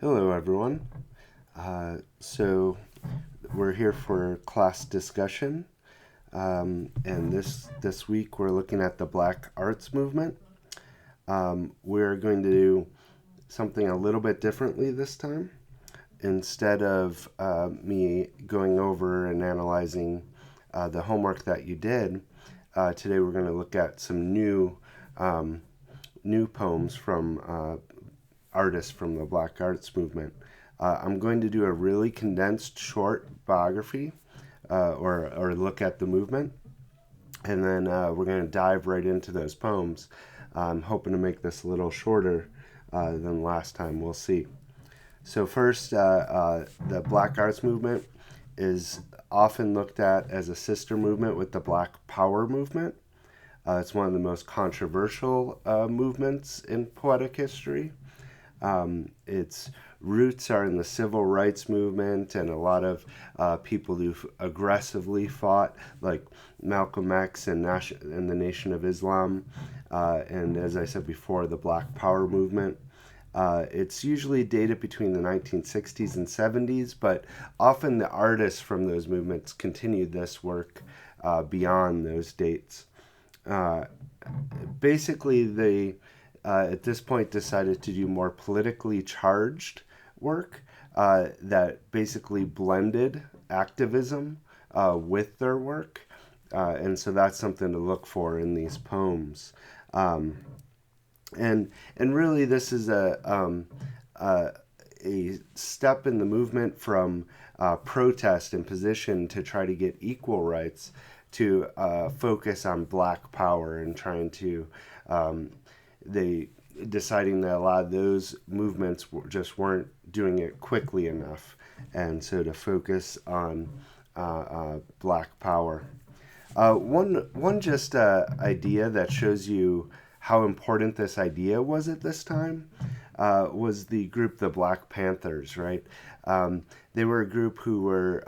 Hello, everyone. So we're here for class discussion, and this week we're looking at the Black Arts Movement. We're going to do something a little bit differently this time. Instead of me going over and analyzing the homework that you did, today we're going to look at some new poems from artists from the Black Arts Movement. I'm going to do a really condensed short biography or look at the movement, and then we're going to dive right into those poems. I'm hoping to make this a little shorter than last time. We'll see. So, first, the Black Arts Movement is often looked at as a sister movement with the Black Power movement. It's one of the most controversial movements in poetic history. Its roots are in the civil rights movement, and a lot of people who've aggressively fought, like Malcolm X and the Nation of Islam, and as I said before, the Black Power movement. It's usually dated between the 1960s and 70s, but often the artists from those movements continued this work beyond those dates. Uh, Basically, they at this point decided to do more politically charged work that basically blended activism with their work. And so that's something to look for in these poems. Um, and really, this is a step in the movement from protest and position to try to get equal rights to focus on black power and trying to they deciding that a lot of those movements just weren't doing it quickly enough, and so to focus on black power. One just idea that shows you how important this idea was at this time was the group the Black Panthers, right? They were a group who were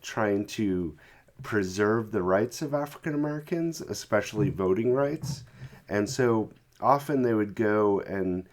trying to preserve the rights of African Americans, especially voting rights. And so often they would go and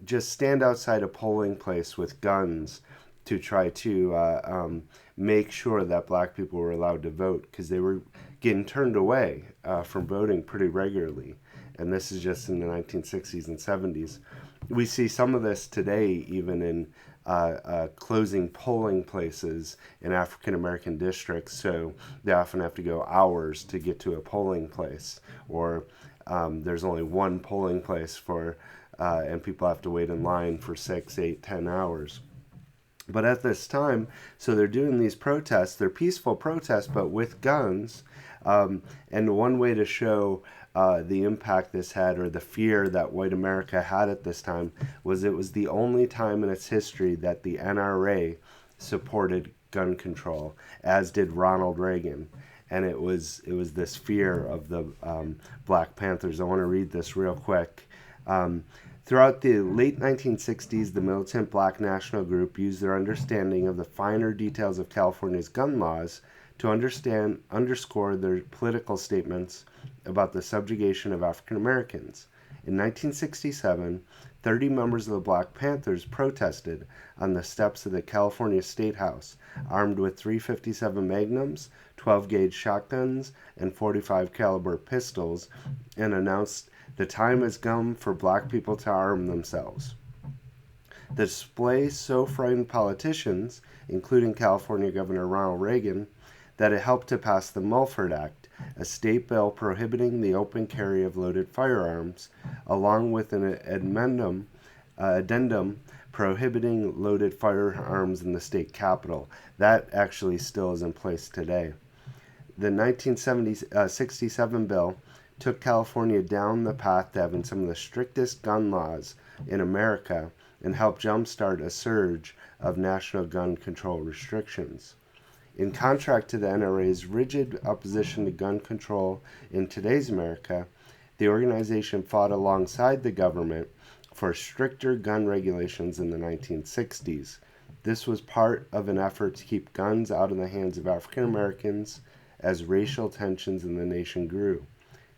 just stand outside a polling place with guns to try to make sure that black people were allowed to vote because they were getting turned away from voting pretty regularly. And this is just in the 1960s and 70s. We see some of this today, even in closing polling places in African American districts. So they often have to go hours to get to a polling place, or there's only one polling place and people have to wait in line for 6, 8, 10 hours. But at this time, so they're doing these protests, they're peaceful protests, but with guns. And one way to show the impact this had, or the fear that white America had at this time, was it was the only time in its history that the NRA supported gun control, as did Ronald Reagan. And it was this fear of the Black Panthers. I want to read this real quick. Throughout the late 1960s, the militant Black National Group used their understanding of the finer details of California's gun laws to underscore their political statements about the subjugation of African Americans. In 1967, 30 members of the Black Panthers protested on the steps of the California State House, armed with .357 Magnums, 12-gauge shotguns, and .45 caliber pistols, and announced the time has come for black people to arm themselves. The display so frightened politicians, including California Governor Ronald Reagan, that it helped to pass the Mulford Act, a state bill prohibiting the open carry of loaded firearms, along with an addendum prohibiting loaded firearms in the state capitol. That actually still is in place today. The 1967 bill took California down the path to having some of the strictest gun laws in America and helped jumpstart a surge of national gun control restrictions. In contrast to the NRA's rigid opposition to gun control in today's America, the organization fought alongside the government for stricter gun regulations in the 1960s. This was part of an effort to keep guns out of the hands of African Americans as racial tensions in the nation grew.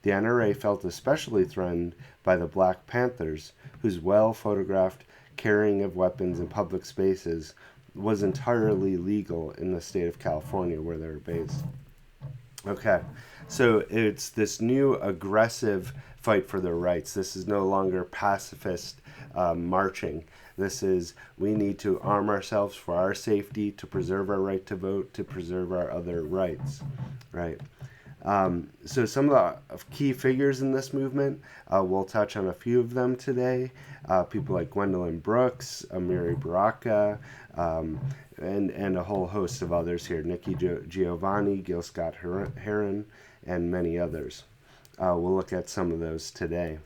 The NRA felt especially threatened by the Black Panthers, whose well photographed carrying of weapons in public spaces was entirely legal in the state of California where they were based. Okay, so it's this new aggressive fight for their rights. This is no longer pacifist marching. This is, we need to arm ourselves for our safety, to preserve our right to vote, to preserve our other rights, right? So some of the key figures in this movement, we'll touch on a few of them today. People like Gwendolyn Brooks, Amiri Baraka, and a whole host of others here. Nikki Giovanni, Gil Scott Heron, and many others. We'll look at some of those today.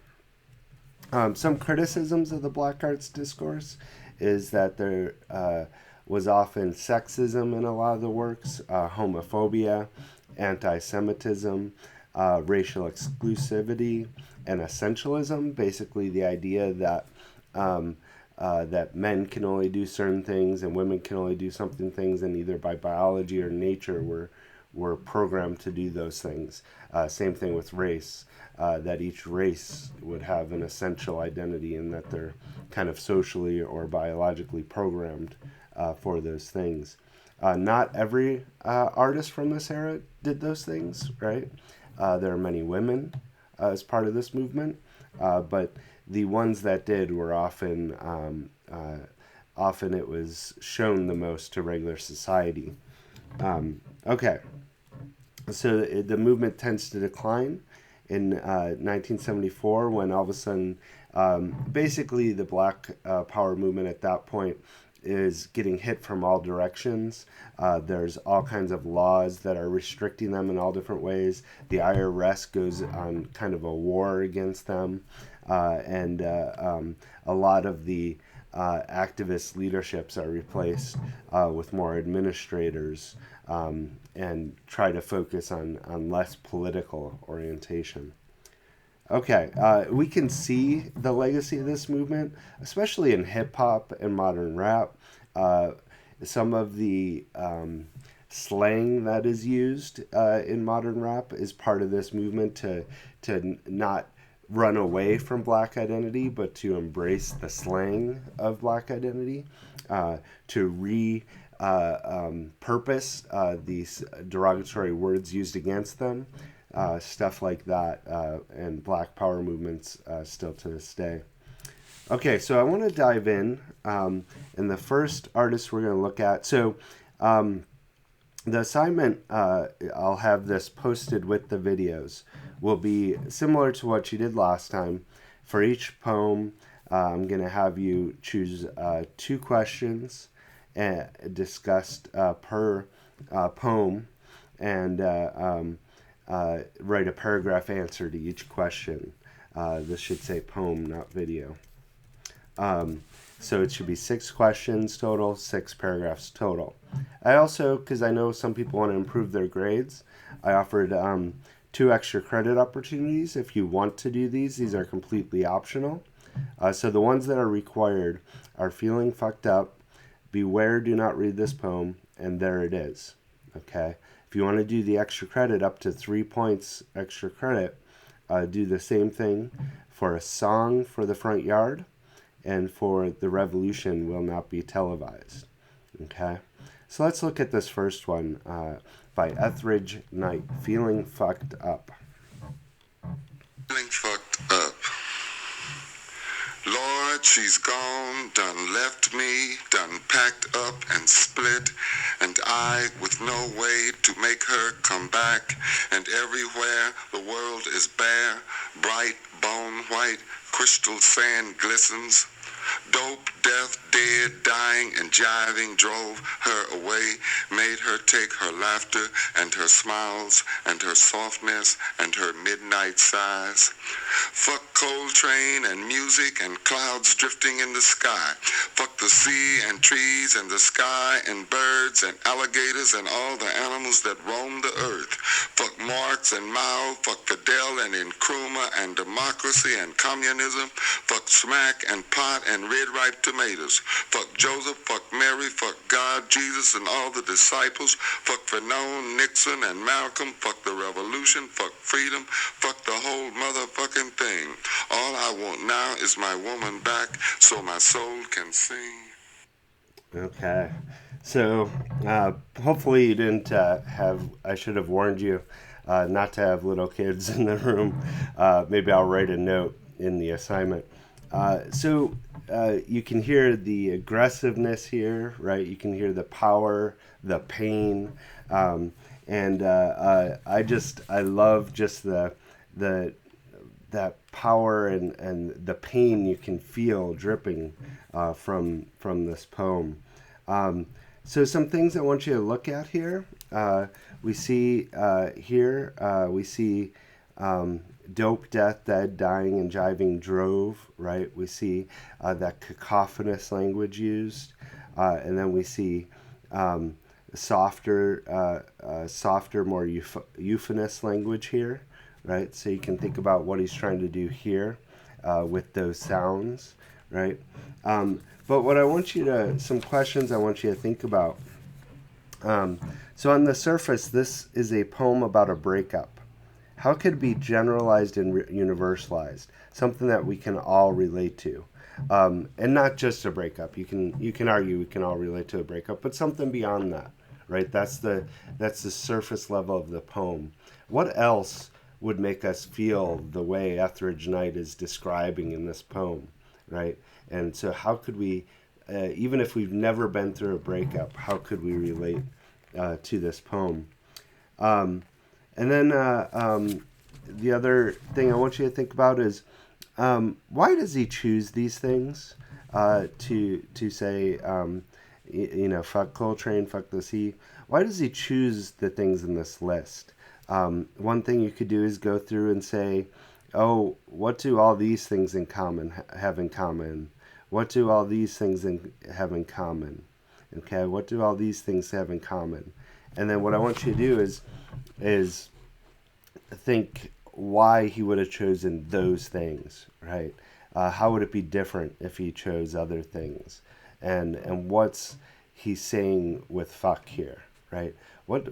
Some criticisms of the Black Arts discourse is that there was often sexism in a lot of the works, homophobia, anti-Semitism, racial exclusivity, and essentialism. Basically, the idea that that men can only do certain things and women can only do something things, and either by biology or nature we're programmed to do those things. Same thing with race. That each race would have an essential identity and that they're kind of socially or biologically programmed for those things. Not every artist from this era did those things, right? There are many women as part of this movement, but the ones that did were often it was shown the most to regular society. Okay, so the movement tends to decline in 1974 when all of a sudden, basically the Black Power movement at that point is getting hit from all directions. There's all kinds of laws that are restricting them in all different ways. The IRS goes on kind of a war against them, and a lot of the activist leaderships are replaced with more administrators, and try to focus on less political orientation. Okay, we can see the legacy of this movement, especially in hip-hop and modern rap. Some of the slang that is used in modern rap is part of this movement to not run away from Black identity, but to embrace the slang of Black identity, to purpose these derogatory words used against them, stuff like that, and Black Power movements still to this day. Okay, so I want to dive in, and the first artist we're going to look at, so the assignment, I'll have this posted with the videos, will be similar to what you did last time. For each poem, I'm going to have you choose 2 questions discussed per poem, and write a paragraph answer to each question. This should say poem, not video. So it should be 6 questions total, 6 paragraphs total. I also, because I know some people want to improve their grades, I offered 2 extra credit opportunities if you want to do these. These are completely optional. So the ones that are required are Feeling Fucked Up, Beware, Do Not Read This Poem, and There It Is. Okay? If you want to do the extra credit, up to 3 points extra credit, do the same thing for A Song for the Front Yard and for The Revolution Will Not Be Televised. Okay? So let's look at this first one by Etheridge Knight, Feeling Fucked Up. Feeling fucked up. Lord, she's gone, done left me, done packed up and split, and I with no way to make her come back, and everywhere the world is bare, bright, bone white, crystal sand glistens. Dope, death, dead, dying, and jiving drove her away, made her take her laughter and her smiles and her softness and her midnight sighs. Fuck Coltrane and music and clouds drifting in the sky. Fuck the sea and trees and the sky and birds and alligators and all the animals that roam the earth. Fuck Marx and Mao, fuck Fidel and Nkrumah and democracy and communism. Fuck smack and pot and red ripe tomatoes. Fuck Joseph, fuck Mary, fuck God, Jesus, and all the disciples. Fuck Fanon, Nixon, and Malcolm. Fuck the revolution, fuck freedom, fuck the whole motherfucking thing. All I want now is my woman back so my soul can sing. Okay. So, hopefully you didn't I should have warned you not to have little kids in the room. Maybe I'll write a note in the assignment. You can hear the aggressiveness here, right? You can hear the power, the pain, and I love just that power and the pain you can feel dripping from this poem. So some things I want you to look at here. We see dope, death, dead, dying, and jiving drove, right? We see that cacophonous language used. And then we see softer, more euphonous language here, right? So you can think about what he's trying to do here with those sounds, right? But what I want you to, some questions I want you to think about. So on the surface, this is a poem about a breakup. How could it be generalized and universalized? Something that we can all relate to. And not just a breakup. You can argue we can all relate to a breakup, but something beyond that, right? That's the surface level of the poem. What else would make us feel the way Etheridge Knight is describing in this poem, right? And so how could we, even if we've never been through a breakup, how could we relate to this poem? And then the other thing I want you to think about is, why does he choose these things to say, fuck Coltrane, fuck the sea? Why does he choose the things in this list? One thing you could do is go through and say, oh, what do all these things have in common? What do all these things have in common? Okay, what do all these things have in common? And then what I want you to do is think why he would have chosen those things, right? How would it be different if he chose other things? And what's he saying with fuck here, right? What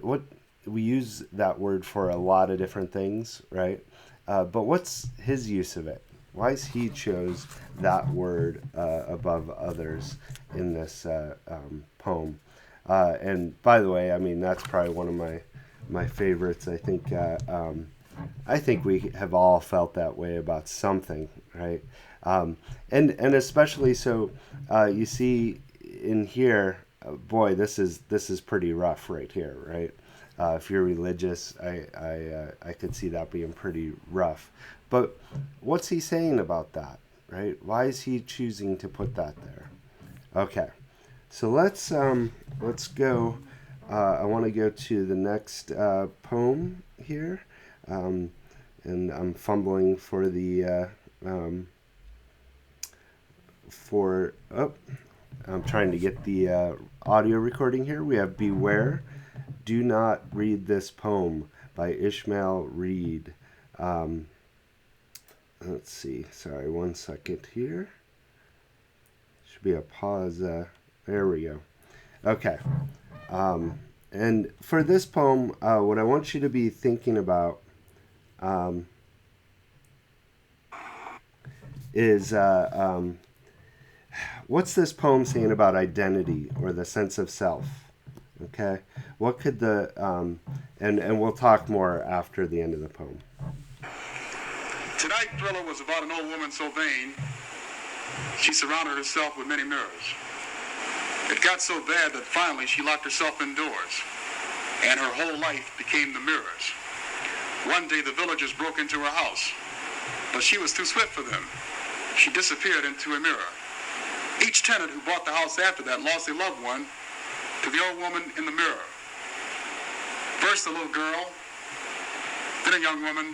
we use that word for a lot of different things, right? But what's his use of it? Why is he chose that word above others in this poem? And by the way, I mean, that's probably one of my favorites. I think we have all felt that way about something, right? And especially so, you see in here, boy, this is pretty rough right here, right? If you're religious, I could see that being pretty rough. But what's he saying about that, right? Why is he choosing to put that there? Okay, so let's go. I want to go to the next poem here, and I'm fumbling for the I'm trying to get the audio recording here. We have Beware, Do Not Read This Poem by Ishmael Reed. Let's see. Sorry, one second here. Should be a pause. There we go. Okay. And for this poem, what I want you to be thinking about is what's this poem saying about identity or the sense of self? Okay. What could the and we'll talk more after the end of the poem. Tonight's thriller was about an old woman so vain, she surrounded herself with many mirrors. It got so bad that finally she locked herself indoors, and her whole life became the mirrors. One day the villagers broke into her house, but she was too swift for them. She disappeared into a mirror. Each tenant who bought the house after that lost a loved one to the old woman in the mirror. First a little girl, then a young woman,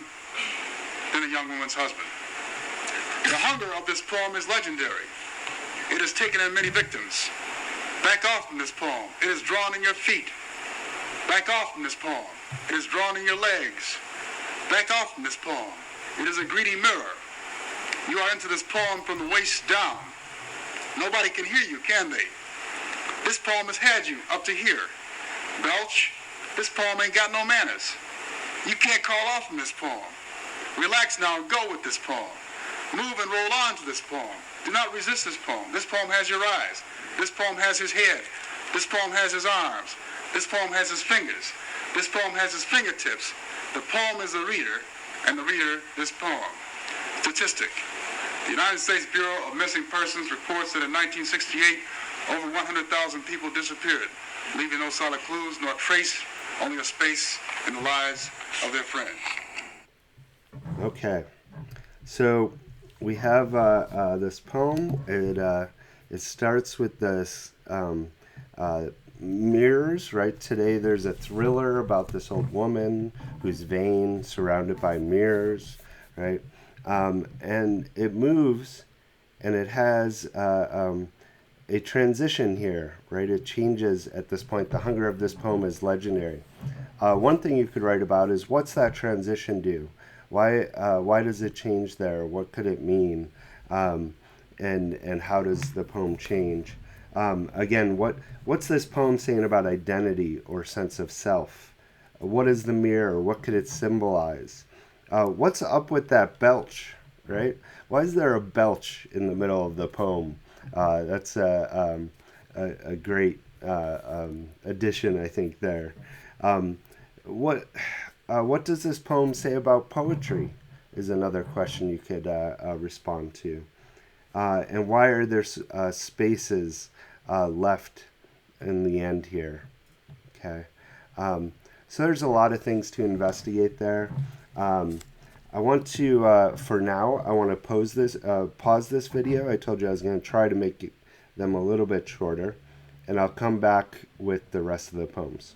then a young woman's husband. The hunger of this poem is legendary. It has taken in many victims. Back off from this poem. It is drawn in your feet. Back off from this poem. It is drawn in your legs. Back off from this poem. It is a greedy mirror. You are into this poem from the waist down. Nobody can hear you, can they? This poem has had you up to here. Belch, this poem ain't got no manners. You can't call off from this poem. Relax now and go with this poem. Move and roll on to this poem. Do not resist this poem. This poem has your eyes. This poem has his head. This poem has his arms. This poem has his fingers. This poem has his fingertips. The poem is the reader, and the reader this poem. Statistic. The United States Bureau of Missing Persons reports that in 1968, over 100,000 people disappeared, leaving no solid clues nor trace, only a space in the lives of their friends. Okay, so we have this poem. It starts with this mirrors, right? Today there's a thriller about this old woman who's vain, surrounded by mirrors, right? And it moves, and it has a transition here, right? It changes at this point. The hunger of this poem is legendary. One thing you could write about is, what's that transition do? Why does it change there? What could it mean? And how does the poem change? Again, what's this poem saying about identity or sense of self? What is the mirror? What could it symbolize? What's up with that belch, right? Why is there a belch in the middle of the poem? That's a great addition, I think, there. What does this poem say about poetry is another question you could respond to. And why are there spaces left in the end here? Okay. So there's a lot of things to investigate there. I want to, for now, I want to pause this video. I told you I was going to try to make them a little bit shorter, and I'll come back with the rest of the poems.